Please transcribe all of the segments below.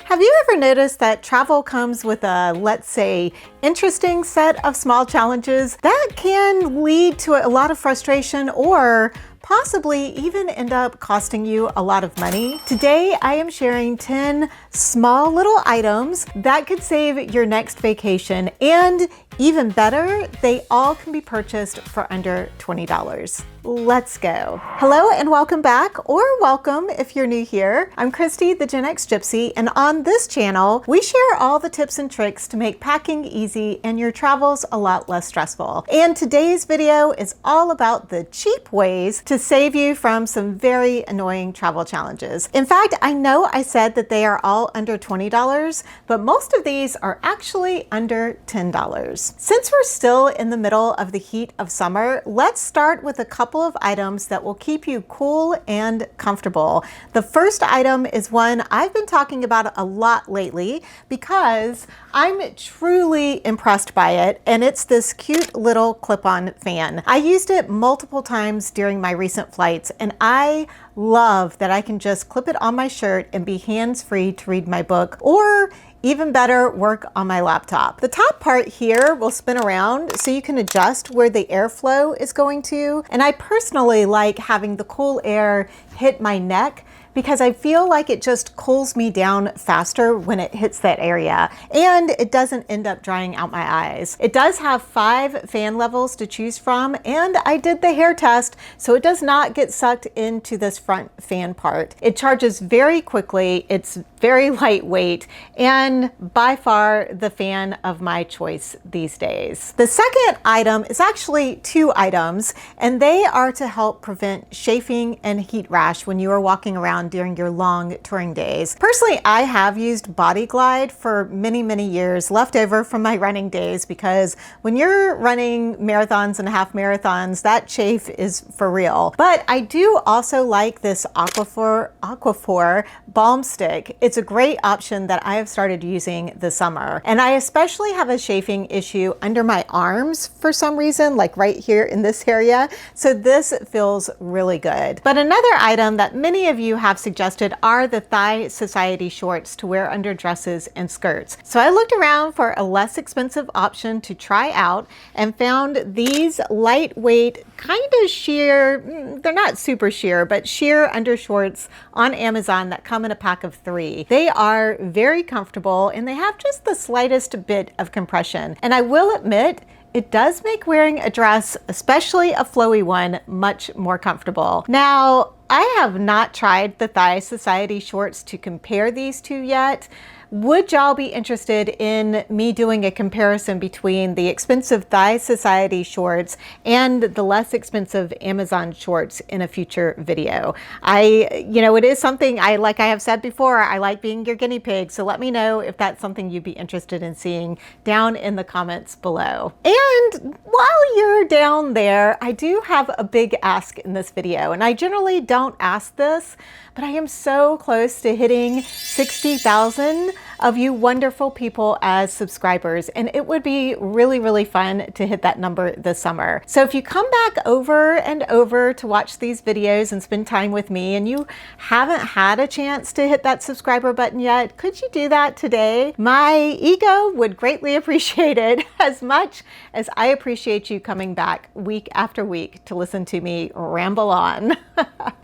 Have you ever noticed that travel comes with a, let's say, interesting set of small challenges that can lead to a lot of frustration or possibly even end up costing you a lot of money? Today, I am sharing 10 small little items that could save your next vacation, and even better, they all can be purchased for under $20. Let's go. Hello and welcome back, or welcome if you're new here. I'm Christy, the Gen X Gypsy, and on this channel, we share all the tips and tricks to make packing easy and your travels a lot less stressful. And today's video is all about the cheap ways to save you from some very annoying travel challenges. In fact, I know I said that they are all under $20, but most of these are actually under $10. Since we're still in the middle of the heat of summer, let's start with a couple of items that will keep you cool and comfortable. The first item is one I've been talking about a lot lately because I'm truly impressed by it, and it's this cute little clip-on fan. I used it multiple times during my recent flights, and I love that I can just clip it on my shirt and be hands-free to read my book, or even better, work on my laptop. The top part here will spin around so you can adjust where the airflow is going to. And I personally like having the cool air hit my neck because I feel like it just cools me down faster when it hits that area, and it doesn't end up drying out my eyes. It does have 5 fan levels to choose from, and I did the hair test, so it does not get sucked into this front fan part. It charges very quickly, it's very lightweight, and by far the fan of my choice these days. The second item is actually 2 items, and they are to help prevent chafing and heat rash when you are walking around during your long touring days. Personally, I have used Body Glide for many years, left over from my running days, because when you're running marathons and half marathons, that chafe is for real. But I do also like this Aquaphor balm stick. It's a great option that I have started using this summer. And I especially have a chafing issue under my arms for some reason, like right here in this area. So this feels really good. But another item that many of you have suggested are the Thigh Society shorts to wear under dresses and skirts. So I looked around for a less expensive option to try out and found these lightweight, kind of sheer, they're not super sheer, but sheer undershorts on Amazon that come in a pack of 3. They are very comfortable and they have just the slightest bit of compression. And I will admit, it does make wearing a dress, especially a flowy one, much more comfortable. Now, I have not tried the Thigh Society shorts to compare these two yet. Would y'all be interested in me doing a comparison between the expensive Thigh Society shorts and the less expensive Amazon shorts in a future video? It is something like I have said before, I like being your guinea pig. So let me know if that's something you'd be interested in seeing down in the comments below. And while you're down there, I do have a big ask in this video, and I generally don't ask this, but I am so close to hitting 60,000 of you wonderful people as subscribers, and it would be really fun to hit that number this summer. So if you come back over and over to watch these videos and spend time with me and you haven't had a chance to hit that subscriber button yet, could you do that today? My ego would greatly appreciate it as much as I appreciate you coming back week after week to listen to me ramble on.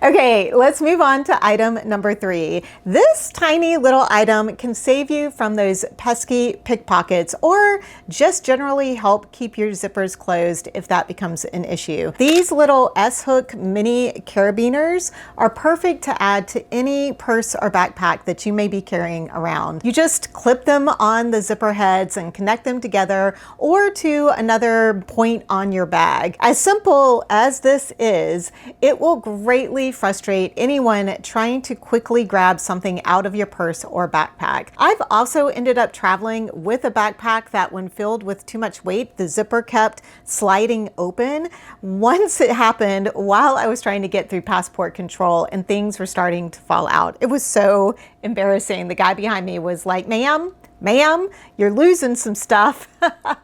Okay, let's move on to item number 3. This tiny little item can save you from those pesky pickpockets, or just generally help keep your zippers closed if that becomes an issue. These little S-hook mini carabiners are perfect to add to any purse or backpack that you may be carrying around. You just clip them on the zipper heads and connect them together or to another point on your bag. As simple as this is, it will greatly frustrate anyone trying to quickly grab something out of your purse or backpack. I've also ended up traveling with a backpack that when filled with too much weight, the zipper kept sliding open. Once it happened while I was trying to get through passport control and things were starting to fall out. It was so embarrassing. The guy behind me was like, ma'am, ma'am, you're losing some stuff.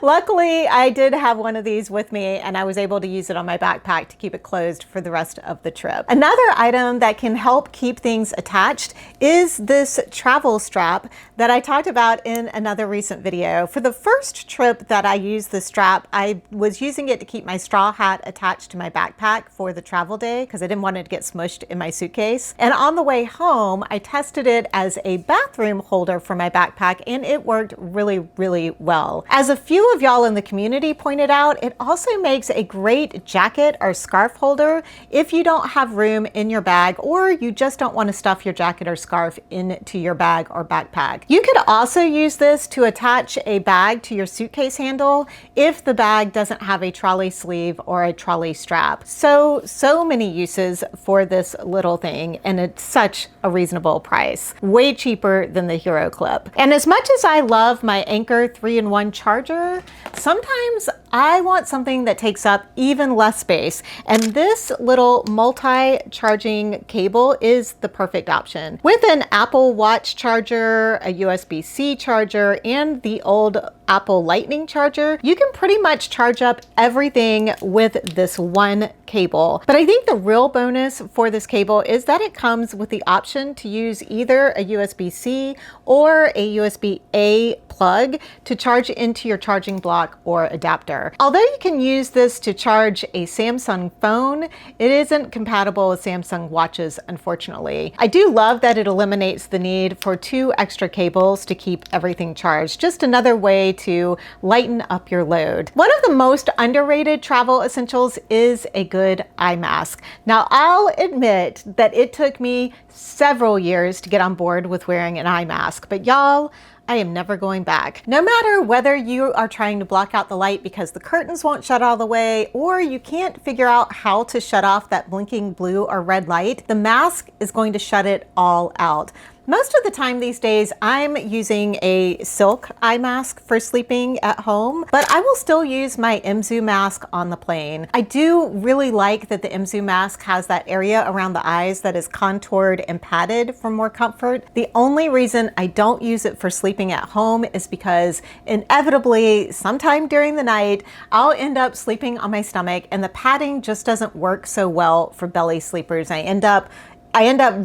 Luckily, I did have one of these with me and I was able to use it on my backpack to keep it closed for the rest of the trip. Another item that can help keep things attached is this travel strap that I talked about in another recent video. For the first trip that I used the strap, I was using it to keep my straw hat attached to my backpack for the travel day because I didn't want it to get smushed in my suitcase. And on the way home, I tested it as a bathroom holder for my backpack and it worked really, really well. As a few of y'all in the community pointed out, it also makes a great jacket or scarf holder if you don't have room in your bag or you just don't want to stuff your jacket or scarf into your bag or backpack. You could also use this to attach a bag to your suitcase handle if the bag doesn't have a trolley sleeve or a trolley strap. So many uses for this little thing, and it's such a reasonable price. Way cheaper than the Hero Clip. And as much as I love my Anker 3-in-1 charger, sometimes I want something that takes up even less space, and this little multi-charging cable is the perfect option. With an Apple Watch charger, a USB-C charger, and the old Apple Lightning charger, you can pretty much charge up everything with this one cable. But I think the real bonus for this cable is that it comes with the option to use either a USB-C or a USB-A plug to charge into your charging block or adapter. Although you can use this to charge a Samsung phone, it isn't compatible with Samsung watches, unfortunately. I do love that it eliminates the need for 2 extra cables to keep everything charged. Just another way to lighten up your load. One of the most underrated travel essentials is a good eye mask. Now, I'll admit that it took me several years to get on board with wearing an eye mask, but y'all, I am never going back. No matter whether you are trying to block out the light because the curtains won't shut all the way, or you can't figure out how to shut off that blinking blue or red light, the mask is going to shut it all out. Most of the time these days, I'm using a silk eye mask for sleeping at home, but I will still use my Mzoo mask on the plane. I do really like that the Mzoo mask has that area around the eyes that is contoured and padded for more comfort. The only reason I don't use it for sleeping at home is because inevitably, sometime during the night, I'll end up sleeping on my stomach and the padding just doesn't work so well for belly sleepers. I end up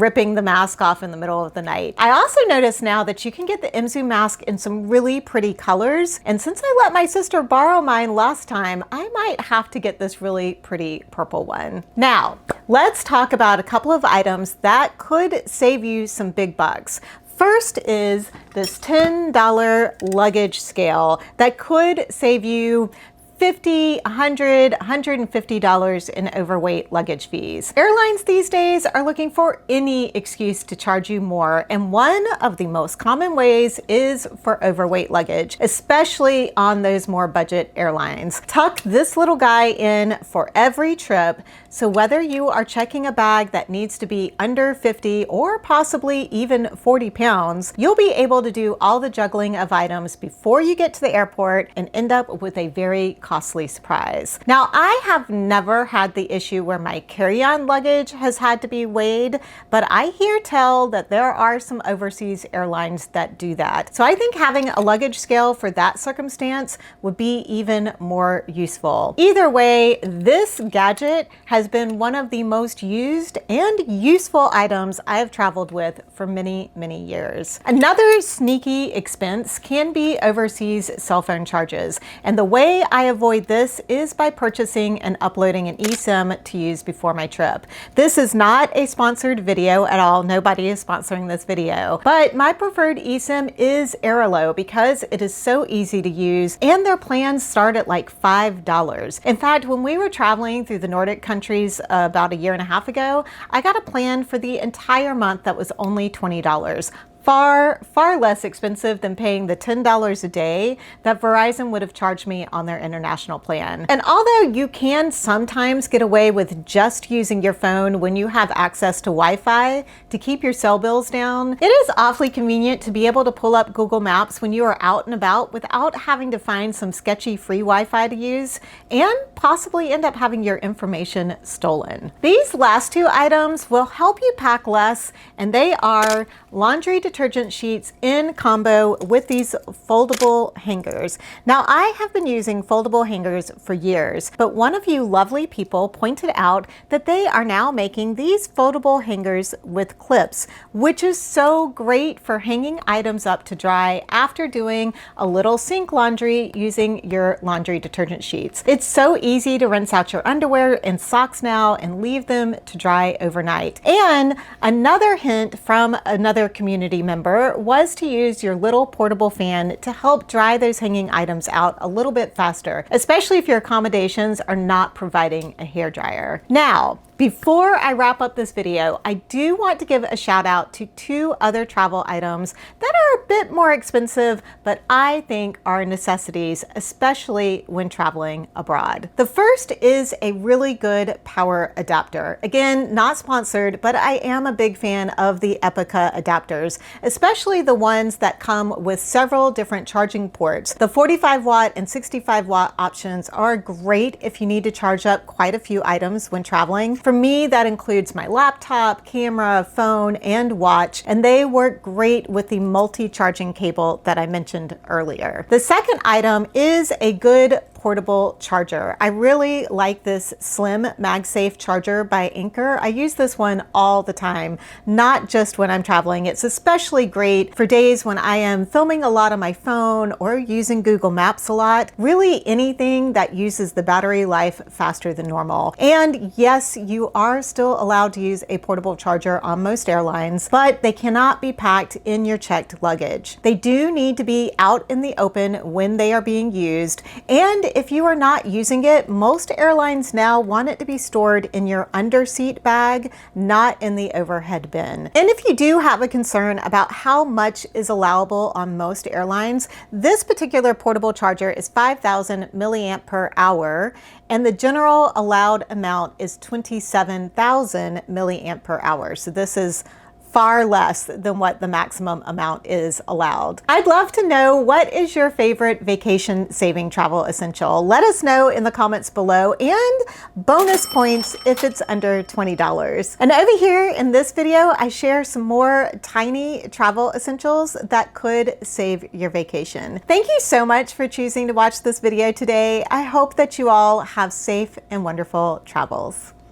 ripping the mask off in the middle of the night. I also notice now that you can get the Mzoo mask in some really pretty colors. And since I let my sister borrow mine last time, I might have to get this really pretty purple one. Now, let's talk about a couple of items that could save you some big bucks. First is this $10 luggage scale that could save you $50, $100, $150 in overweight luggage fees. Airlines these days are looking for any excuse to charge you more, and one of the most common ways is for overweight luggage, especially on those more budget airlines. Tuck this little guy in for every trip, so whether you are checking a bag that needs to be under 50 or possibly even 40 pounds, you'll be able to do all the juggling of items before you get to the airport and end up with a very costly surprise. Now, I have never had the issue where my carry-on luggage has had to be weighed, but I hear tell that there are some overseas airlines that do that. So I think having a luggage scale for that circumstance would be even more useful. Either way, this gadget has been one of the most used and useful items I have traveled with for many, many years. Another sneaky expense can be overseas cell phone charges, and the way I avoid this is by purchasing and uploading an eSIM to use before my trip. This is not a sponsored video at all. Nobody is sponsoring this video, but my preferred eSIM is Airalo because it is so easy to use and their plans start at like $5. In fact, when we were traveling through the Nordic countries about a year and a half ago, I got a plan for the entire month that was only $20. Far, far less expensive than paying the $10 a day that Verizon would have charged me on their international plan. And although you can sometimes get away with just using your phone when you have access to Wi-Fi to keep your cell bills down, it is awfully convenient to be able to pull up Google Maps when you are out and about without having to find some sketchy free Wi-Fi to use and possibly end up having your information stolen. These last two items will help you pack less, and they are laundry detergent detergent sheets in combo with these foldable hangers. Now, I have been using foldable hangers for years, but one of you lovely people pointed out that they are now making these foldable hangers with clips, which is so great for hanging items up to dry after doing a little sink laundry using your laundry detergent sheets. It's so easy to rinse out your underwear and socks now and leave them to dry overnight. And another hint from another community member was to use your little portable fan to help dry those hanging items out a little bit faster, especially if your accommodations are not providing a hairdryer. Now, before I wrap up this video, I do want to give a shout out to two other travel items that are a bit more expensive, but I think are necessities, especially when traveling abroad. The first is a really good power adapter. Again, not sponsored, but I am a big fan of the Epica adapters, especially the ones that come with several different charging ports. The 45 watt and 65 watt options are great if you need to charge up quite a few items when traveling. For me, that includes my laptop, camera, phone, and watch, and they work great with the multi-charging cable that I mentioned earlier. The second item is a good portable charger. I really like this slim MagSafe charger by Anker. I use this one all the time, not just when I'm traveling. It's especially great for days when I am filming a lot on my phone or using Google Maps a lot. Really anything that uses the battery life faster than normal. And yes, you are still allowed to use a portable charger on most airlines, but they cannot be packed in your checked luggage. They do need to be out in the open when they are being used, and if you are not using it, most airlines now want it to be stored in your underseat bag, not in the overhead bin. And if you do have a concern about how much is allowable on most airlines, this particular portable charger is 5,000 milliamp per hour, and the general allowed amount is 27,000 milliamp per hour. So this is far less than what the maximum amount is allowed. I'd love to know, what is your favorite vacation saving travel essential? Let us know in the comments below, and bonus points if it's under $20. And over here in this video, I share some more tiny travel essentials that could save your vacation. Thank you so much for choosing to watch this video today. I hope that you all have safe and wonderful travels.